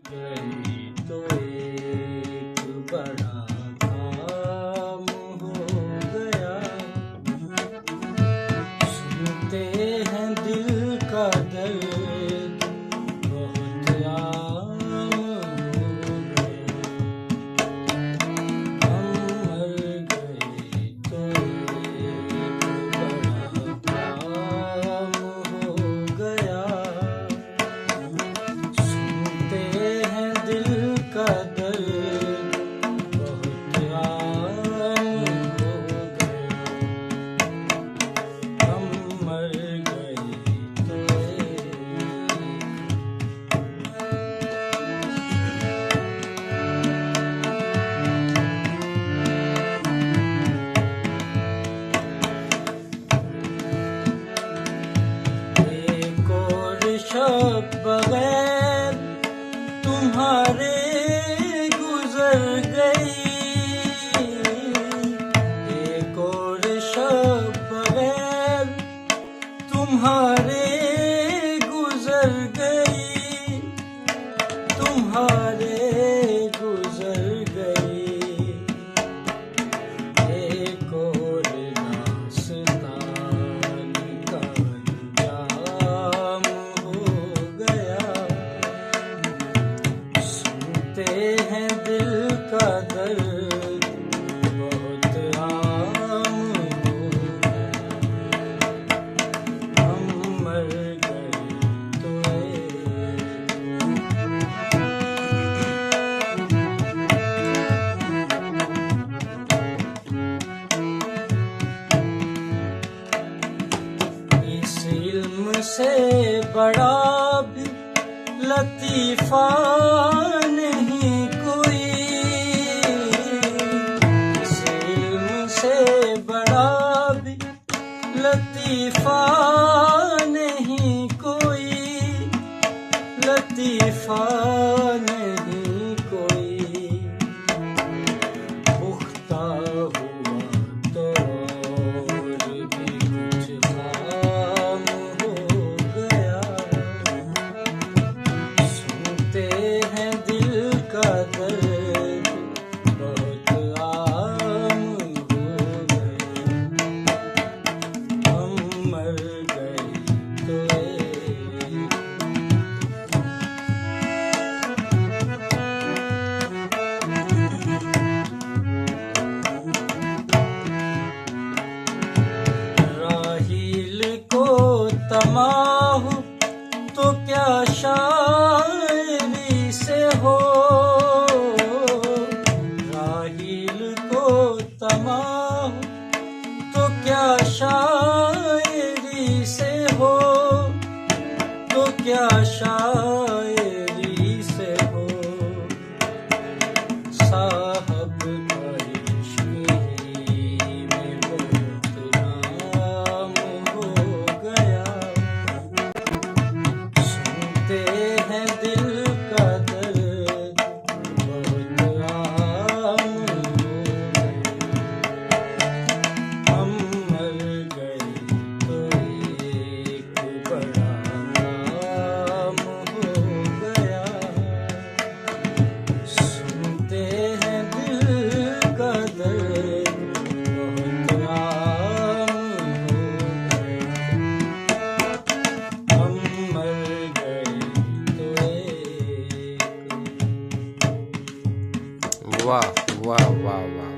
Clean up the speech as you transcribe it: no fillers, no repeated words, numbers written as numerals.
गई तो एक बड़ा काम हो गया। सुनते हैं दिल का दर्द बहुत आम हो गया। हम मर गए तो एक बड़ा काम हो गया। सुनते हैं दिल का दर्द बहुत आम हो गया। हम मर गए तो एक और शब बगैर तुम्हारे गुजर गई। एक और शब बगैर तुम्हारे गुजर गई। तुम्हारे गुजर गई। एक और दास्तान का अंजाम हो गया। सुनते हैं दिल का दर्द बहुत आम हो गया। हम मर गए तो इस इल्म से बड़ा भी लतीफा नहीं कोई। इस इल्म से बड़ा भी लतीफा नहीं कोई। लतीफा नहीं कोई। पुख्ता हुआ तो और भी कुछ काम हो गया। सुनते हैं दिल का दर्द बहुत आम हो गया। हम मर गए तो राहील को तमाह तो क्या शायरी से हो। राहील को तमाह तो क्या शायरी से हो। तो क्या शायरी से हो। साहब का इश्क ही में बहुत नाम हो गया। सुनते हैं दिल का दर्द बहुत आम हो गया। हम मर गए तो एक बड़ा काम हो गया। सुनते हैं दिल का दर्द बहुत आम हो गया। हम मर गए तो एक वाह वाह वाह वाह।